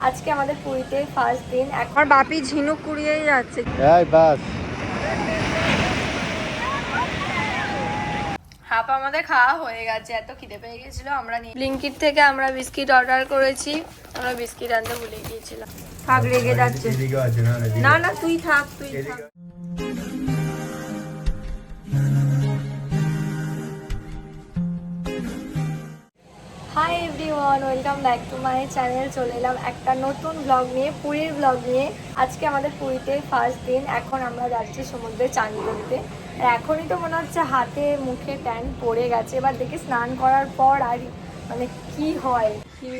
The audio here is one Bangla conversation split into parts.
আজকে আমাদের পুরীতে ফার্স্ট দিন। আমার বাপি ঝিনুক কুড়িয়েই যাচ্ছে। এই বাস হাফ আমাদের খাওয়া হয়ে গেছে, এত খিদে পেয়ে গেছিল। আমরা ব্লিঙ্কিট থেকে আমরা বিস্কিট অর্ডার করেছি। আমরা বিস্কিট আনতে ভুলে গিয়েছিলাম। থাক, রেগে যাচ্ছে। না না তুই থাক, তুই থাক। Hi everyone, welcome back to my channel. চলে এলাম একটা নতুন ব্লগ নিয়ে, পুরীর ব্লগ নিয়ে। আজকে আমাদের পুরীতে ফার্স্ট দিন। এখন আমরা যাচ্ছি সমুদ্রে চান করতে। আর এখনই তো মনে হচ্ছে হাতে মুখে ট্যান পড়ে গেছে। এবার দেখি স্নান করার পর আর মানে কি হয়।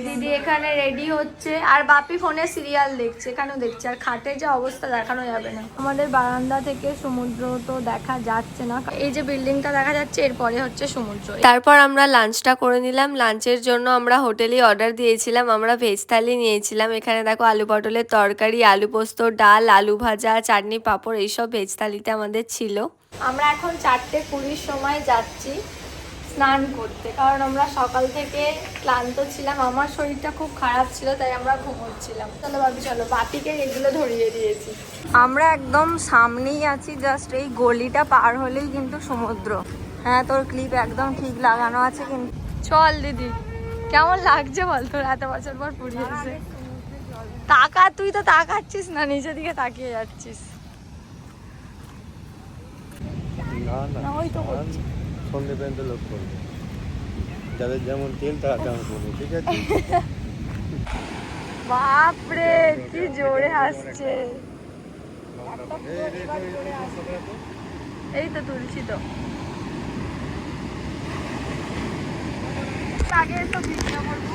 দিদি এখানে রেডি হচ্ছে আর বাপি ফোনে সিরিয়াল দেখছে, এখানেও দেখছে। আর খাটের যে অবস্থা দেখানো যাবে না। আমাদের বারান্দা থেকে সমুদ্র তো দেখা যাচ্ছে না, এই যে বিল্ডিংটা দেখা যাচ্ছে এরপরে হচ্ছে সমুদ্র। তারপর আমরা লাঞ্চটা করে নিলাম। লাঞ্চের জন্য আমরা হোটেলে অর্ডার দিয়েছিলাম। আমরা ভেজ থালি নিয়েছিলাম। এখানে দেখো আলু পটলের তরকারি, আলু পোস্ত, ডাল, আলু ভাজা, চাটনি, পাঁপড়, এইসব ভেজ থালিতে আমাদের ছিল। আমরা এখন 4:20 সময় যাচ্ছি স্নান করতে, কারণ আমরা সকাল থেকে ক্লান্ত ছিলাম। আমার শরীরটা খুব খারাপ ছিল, তাই আমরা ঘুমোচ্ছিলাম। চলো ভাবি, চলো। বাপিকে এগুলো ধরিয়ে দিয়েছি। আমরা একদম সামনেই আছি, জাস্ট এই গলিটা পার হলেই কিন্তু সমুদ্র। হ্যাঁ, তোর ক্লিপ একদম ঠিক লাগানো আছে। কিন্তু চল দিদি, কেমন লাগছে বল তোর এত বছর পর পুরী এসে? তাকা, তুই তো তাকাচ্ছিস না, নিচের দিকে তাকিয়ে যাচ্ছিস। না ওই তো করছি। সন্ধে পর্যন্ত লোক করবে, যাদের যেমন তেল তারা তেমন করবে, ঠিক আছে? বাপরে কি জোরে আসছে। এই তো তুলছি তো। আগে তো ভিডিও করবো।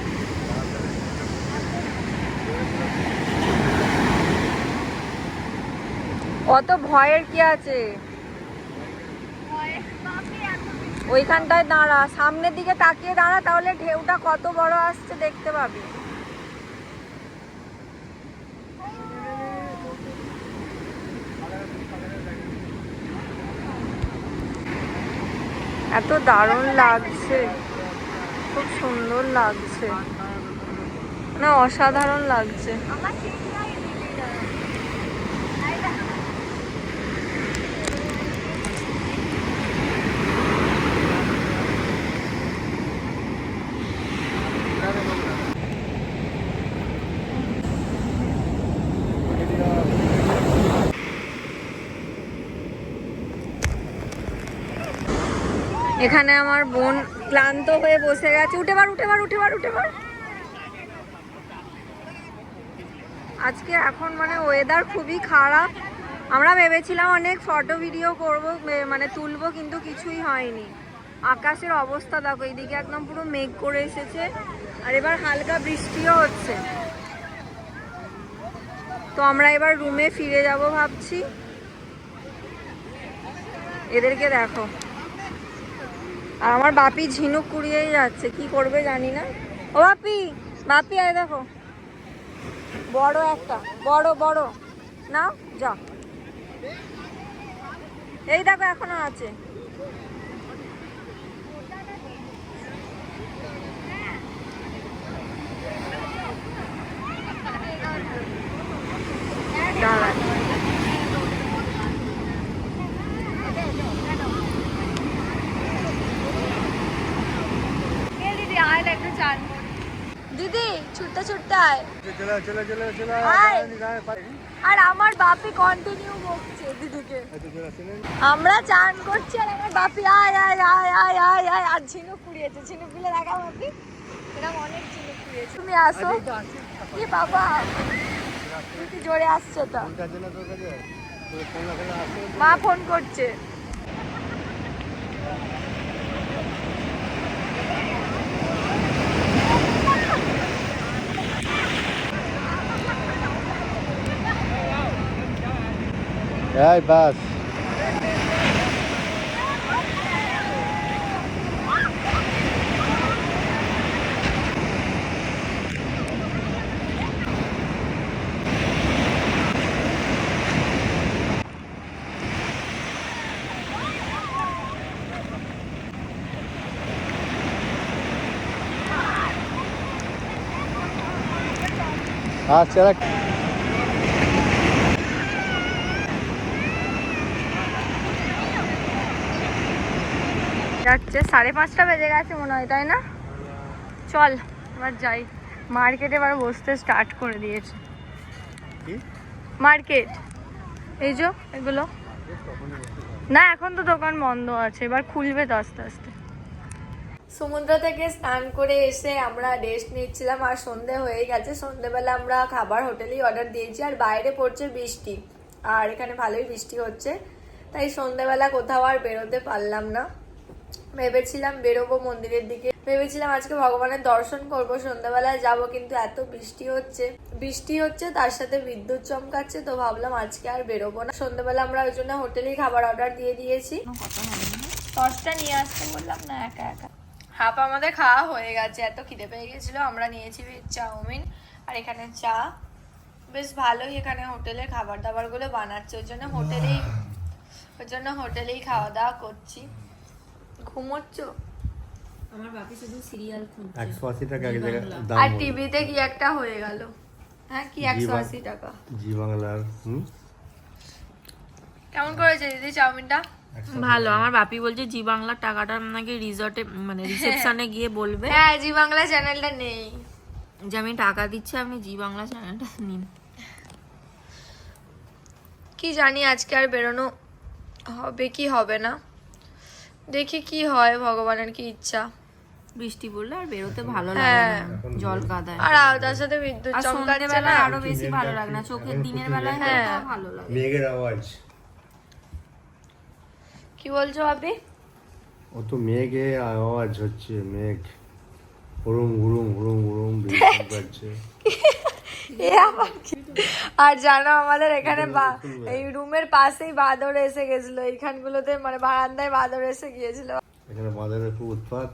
অত ভয়ের কি আছে? ওইখানটায় দাঁড়া, সামনের দিকে তাকিয়ে দাঁড়া, তাহলে ঢেউটা কত বড় আসছে দেখতে পাবি। এত দারুণ লাগছে, খুব সুন্দর লাগছে, না অসাধারণ লাগছে। এখানে আমার বোন ক্লান্ত হয়ে বসে গেছে। উঠে বার, উঠে বার, উঠে বার, উঠে বার। আজকে এখন মানে ওয়েদার খুবই খারাপ। আমরা ভেবেছিলাম অনেক ফটো ভিডিও করব, মানে তুলবো, কিন্তু কিছুই হয়নি। আকাশের অবস্থা দেখো, এইদিকে একদম পুরো মেঘ করে এসেছে। আর এবার হালকা বৃষ্টিও হচ্ছে। তো আমরা এবার রুমে ফিরে যাব ভাবছি। এদেরকে দেখো, আর আমার বাপি ঝিনুক কুড়িয়েই যাচ্ছে, কি করবে জানি না। ও বাপি, বাপি আয় দেখো, বড় একটা, বড় বড় না, যা। এই দেখো এখনো আছে। দাঁড়া, দিদি ছুটতে ছুটতে আয়। আর আমার বাপি কন্টিনিউ বকছে দিদিকে। আমরা চান করছি আর আমার বাপি আয় আয় আয় আয় আয় আয়। আর ঝিনুক কুড়িয়েছে, ঝিনুক গুলো দেখা বাপি, এরকম অনেক ঝিনুক কুড়িয়েছে। তুমি আসো। কি বাবা, কি জোরে আসছে তো। মা ফোন করছে। এই বাস আচ্ছা রাখ। যাচ্ছে 5:30 বেজে গেছে মনে হয়, তাই না? চল এবার যাই। মার্কেটে এবার বসতে স্টার্ট করে দিয়েছে। কি মার্কেট এই যে এগুলো না, এখন তো দোকান বন্ধ আছে, এবার খুলবে তো আস্তে আস্তে। সমুদ্র থেকে স্নান করে এসে আমরা রেস্ট নিচ্ছিলাম আর সন্ধে হয়ে গেছে। সন্ধেবেলা আমরা খাবার হোটেলেই অর্ডার দিয়েছি আর বাইরে পড়ছে বৃষ্টি, আর এখানে ভালোই বৃষ্টি হচ্ছে, তাই সন্ধেবেলা কোথাও আর বেরোতে পারলাম না। ভেবেছিলাম বেরোবো মন্দিরের দিকে, ভেবেছিলাম আজকে ভগবানের দর্শন করব, সন্ধ্যাবেলায় যাব, কিন্তু এত বৃষ্টি হচ্ছে তার সাথে বিদ্যুৎ চমকাচ্ছে, তো ভাবলাম আজকে আর বেরোবো না। সন্ধ্যাবেলা আমরা ওই জন্য হোটেলেই খাবার অর্ডার দিয়ে দিয়েছি। সসটা নিয়ে আসতে বললাম না, একা একা হাফ আমাদের খাওয়া হয়ে গেছে, এত খিদে পেয়ে গেছিল। আমরা নিয়েছি চাউমিন আর এখানে চা। বেশ ভালোই এখানে হোটেলে খাবার দাবার গুলো বানাচ্ছে, ওই জন্য হোটেলেই খাওয়া দাওয়া করছি। ঘুমোচ্ছ? আমার বাকি শুধু সিরিয়াল খুঁজছে। 180 টাকা আগে জায়গা দাম। আর টিভিতে কি একটা হয়ে গেল। হ্যাঁ কি 180 টাকা? জি বাংলার। কেমন করেছে দিদি চাউমিনটা? ভালো। আমার বাপি বলছে জি বাংলার টাকাটা নাকি রিসর্টে মানে রিসেপশনে গিয়ে বলবে হ্যাঁ, জি বাংলা চ্যানেলটা নেই, যে আমি টাকা দিচ্ছি, আপনি জি বাংলা চ্যানেলটা নিন। কি জানি আজকে আর বেরোনো হবে কি হবে না, দেখি কি হয়, ভগবানের কি ইচ্ছা। বৃষ্টি পড়লে আর বেরোতে ভালো লাগে হ্যাঁ। না, জল কাদায়। আর তার সাথে বিদ্যুৎ আর চমকাচ্ছে সন্ধ্যেবেলায় না। আরো বেশি ভালো লাগে না, চোখের দিনের বেলায় হ্যাঁ। হ্যাঁ ভালো লাগে। মেঘের আওয়াজ। কি বলছো আপনি? ও তো মেঘে আওয়াজ হচ্ছে, মেঘ হুড়ুম হুড়ুম হুড়ুম হুড়ুম বৃষ্টি পড়ছে। এ আবার কি? আর জানো আমাদের এখানে এই রুমের পাশেই বাঁদর এসে গেছিল, এইখানগুলোতে মানে বারান্দায় বাঁদর এসে গিয়েছিল। এখানে বাঁদরের খুব উৎপাত।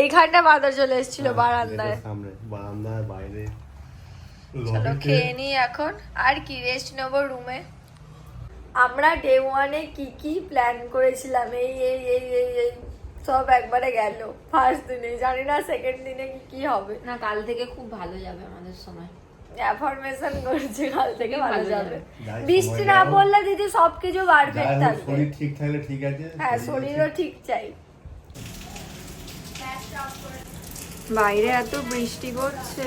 এইখানটা বাঁদর চলে এসেছিল বারান্দায়। গেটের সামনে, বারান্দায় বাইরে। চলো খেয়ে নি এখন, আর কি রেস্ট নেবো রুমে। আমরা ডে 1-এ কি কি প্ল্যান করেছিলাম, এই এই এই এই এই সব একবারে গেল ফার্স্ট দিনে। জানি না সেকেন্ড দিনে কি হবে। না, কাল থেকে খুব ভালো যাবে আমাদের সময়। অ্যাফার্মেশন করছে কাল থেকে ভালো ভালো যাবে। যাই বৃষ্টি সময় না দাও। পড়লে দিদি সবকিছু পারফেক্ট যাই হোক, থাকবে। শরীর ঠিক থাকলে ঠিক আছে। হ্যাঁ, শরীরও ঠিক চাই। বাইরে এত বৃষ্টি পড়ছে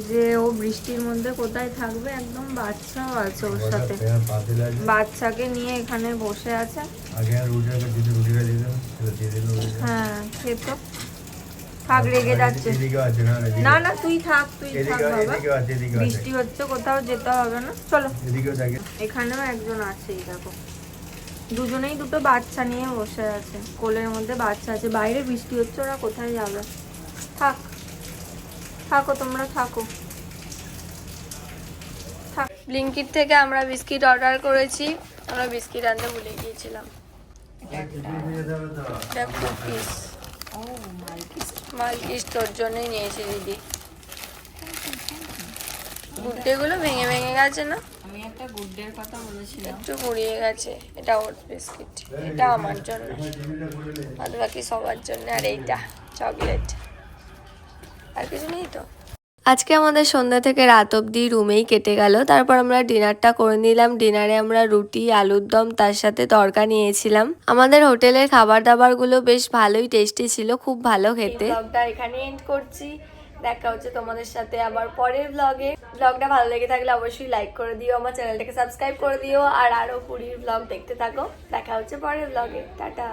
যে ও বৃষ্টির মধ্যে কোথায় থাকবে, একদম বাচ্চাও আছে ওর সাথে, বাচ্চাকে নিয়ে এখানে বসে আছে। আগে আর রুটিটা দিতে দিতাম, সেটা দিয়ে দিল। হ্যাঁ খেতো, থাক, রেগে যাচ্ছে। এদিকে আছে না? না না তুই থাক বাবা, এদিকে আছে, এদিকে আছে। বৃষ্টি হচ্ছে, কোথাও যেতে হবে না, চলো। এদিকেও থাকে। এখানেও একজন আছেই দেখো, দুজনেই দুটো বাচ্চা নিয়ে বসে আছে, কোলের মধ্যে বাচ্চা আছে। বাইরে বৃষ্টি হচ্ছে, ওরা কোথায় যাবে? থাকো তোমরা থাকো। ব্লিঙ্কিট থেকে আমরা বিস্কিট অর্ডার করেছি, আমরা বিস্কিট আনতে ভুলে গিয়েছিলাম। কুকিজ মালকিস তোর জন্যই নিয়েছি দিদি। গুড্ডেগুলো ভেঙে ভেঙে গেছে না, আমি একটা গুড্ডের কথা বলেছিলাম। একটু পুড়িয়ে গেছে। এটা ওট বিস্কিট, এটা আমার জন্য, আর বাকি সবার জন্য। আর এইটা চকলেট, আর কিছু নেই তো। আজকে আমাদের সন্ধ্যা থেকে রাত অবধি রুমেই কেটে গেল। তারপর আমরা ডিনারটা করে নিলাম। ডিনারে আমরা রুটি, আলুর দম, তার সাথে তড়কা নিয়েছিলাম। আমাদের হোটেলের খাবার দাবারগুলো বেশ ভালোই টেস্টি ছিল, খুব ভালো খেতে। ব্লগটা এখানে এন্ড করছি, দেখা হচ্ছে তোমাদের সাথে আবার পরের ব্লগে। ব্লগটা ভালো লেগে থাকলে অবশ্যই লাইক করে দিও, আমার চ্যানেলটাকে সাবস্ক্রাইব করে দিও, আর আরো পুরীর ব্লগ দেখতে থাকো। দেখা হচ্ছে পরের ব্লগে, টাটা।